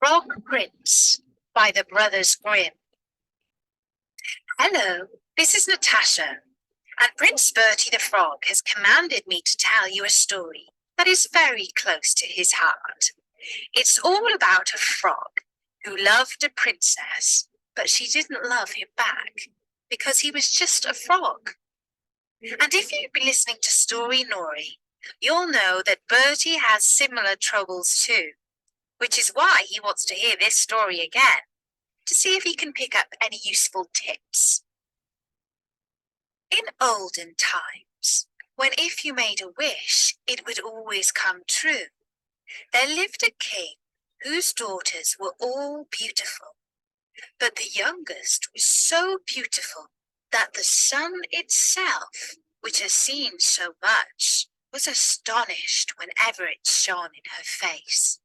Frog Prince by the Brothers Grimm. Hello, this is Natasha, and Prince Bertie the Frog has commanded me to tell you a story that is very close to his heart. It's all about a frog who loved a princess, but she didn't love him back because he was just a frog. And if you've been listening to Story Nori, you'll know that Bertie has similar troubles too, which is why he wants to hear this story again, to see if he can pick up any useful tips. In olden times, when if you made a wish, it would always come true, there lived a king whose daughters were all beautiful, but the youngest was so beautiful that the sun itself, which has seen so much, was astonished whenever it shone in her face.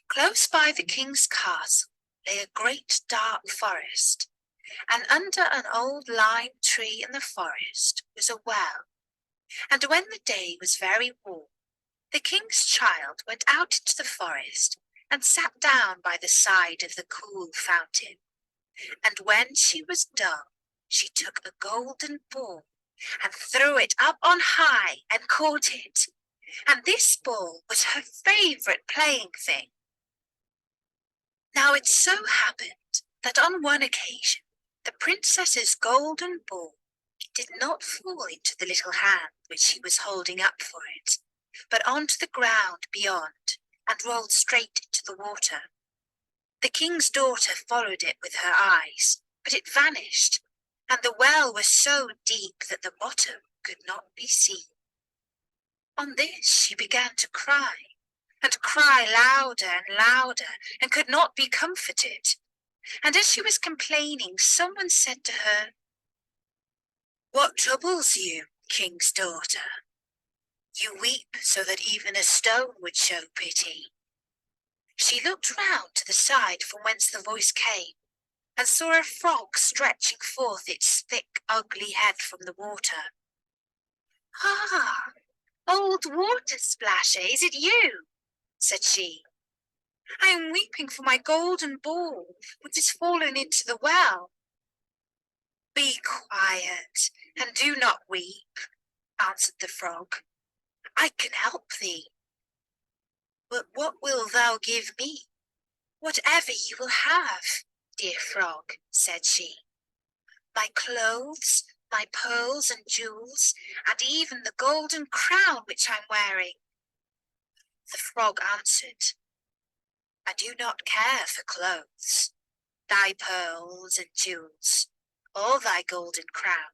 Close by the king's castle lay a great dark forest, and under an old lime tree in the forest was a well. And when the day was very warm, the king's child went out into the forest and sat down by the side of the cool fountain. And when she was done, she took a golden ball and threw it up on high and caught it. And this ball was her favourite playing thing. Now it so happened that on one occasion the princess's golden ball did not fall into the little hand which she was holding up for it, but onto the ground beyond and rolled straight into the water. The king's daughter followed it with her eyes, but it vanished, and the well was so deep that the bottom could not be seen. On this she began to cry, and cry louder and louder, and could not be comforted. And as she was complaining, someone said to her, "What troubles you, king's daughter? You weep so that even a stone would show pity." She looked round to the side from whence the voice came, and saw a frog stretching forth its thick, ugly head from the water. "Ah, old water splasher, is it you?" said she. "I am weeping for my golden ball, which has fallen into the well." "Be quiet, and do not weep," answered the frog. "I can help thee." "But what wilt thou give me?" "Whatever you will have, dear frog," said she. "My clothes, my pearls and jewels, and even the golden crown which I'm wearing." The frog answered, "I do not care for clothes, thy pearls and jewels, or thy golden crown.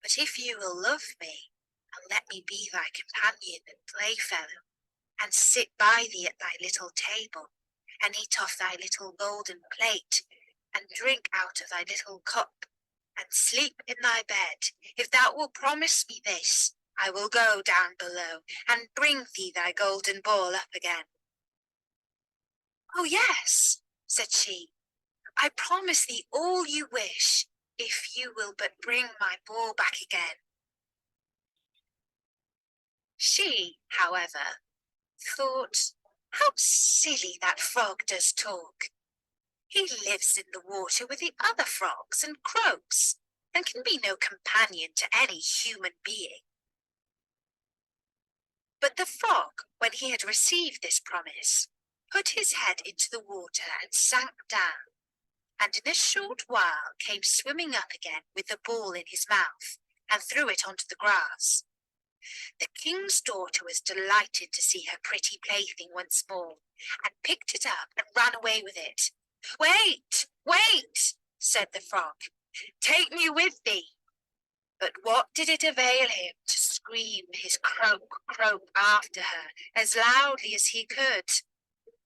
But if you will love me, and let me be thy companion and playfellow, and sit by thee at thy little table, and eat off thy little golden plate, and drink out of thy little cup, and sleep in thy bed, if thou wilt promise me this, I will go down below, and bring thee thy golden ball up again." "Oh yes," said she, "I promise thee all you wish, if you will but bring my ball back again." She, however, thought, "How silly that frog does talk. He lives in the water with the other frogs and croaks, and can be no companion to any human being." But the frog, when he had received this promise, put his head into the water and sank down, and in a short while came swimming up again with the ball in his mouth, and threw it onto the grass. The king's daughter was delighted to see her pretty plaything once more, and picked it up and ran away with it. "Wait, wait," said the frog, "take me with thee." But what did it avail him to scream his croak, croak after her as loudly as he could?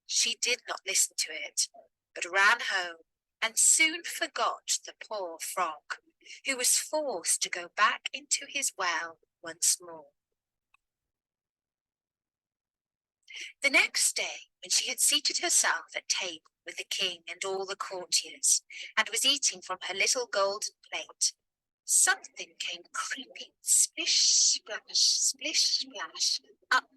She did not listen to it, but ran home, and soon forgot the poor frog, who was forced to go back into his well once more. The next day, when she had seated herself at table with the king and all the courtiers, and was eating from her little golden plate, something came creeping splish splash up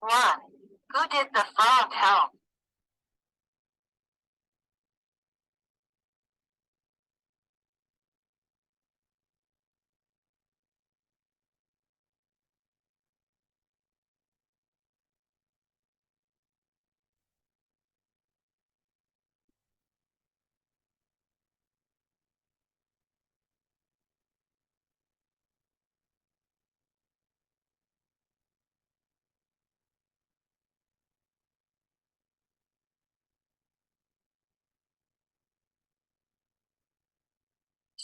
1. Who did the frog help?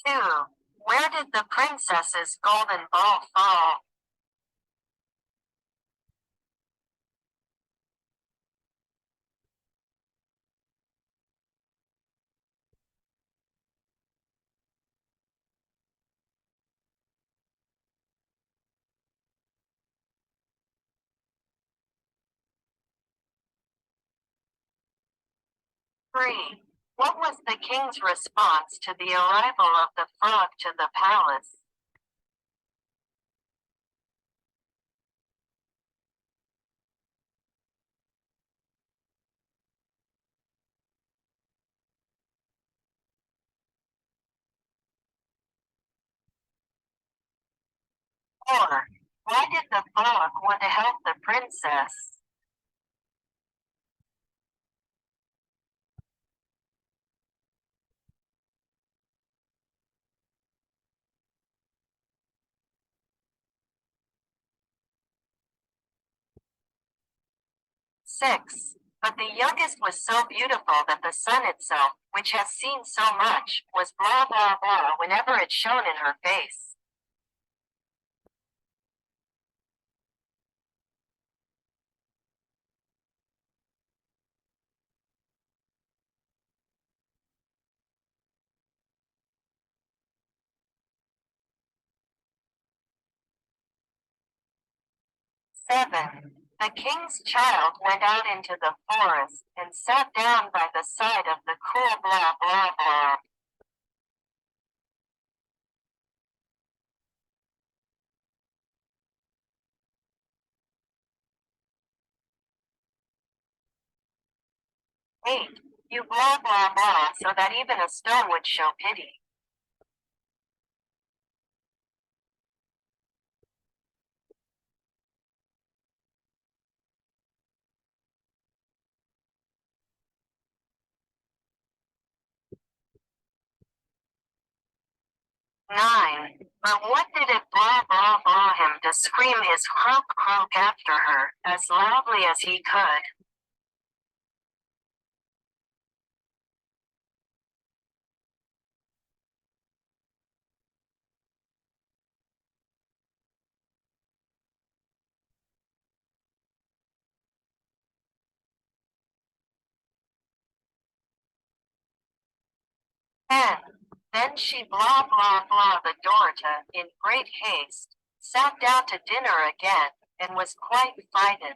2. Where did the princess's golden ball fall? 3. What was the king's response to the arrival of the frog to the palace? 4. Why did the frog want to help the princess? 6. But the youngest was so beautiful that the sun itself, which has seen so much, was blah blah blah whenever it shone in her face. 7. The king's child went out into the forest and sat down by the side of the cool blah blah blah. 8. You blah blah blah so that even a stone would show pity. 9. But what did it blah blah blah him to scream his croak croak after her, as loudly as he could? Then she blah blah blah the door to, in great haste, sat down to dinner again, and was quite frightened.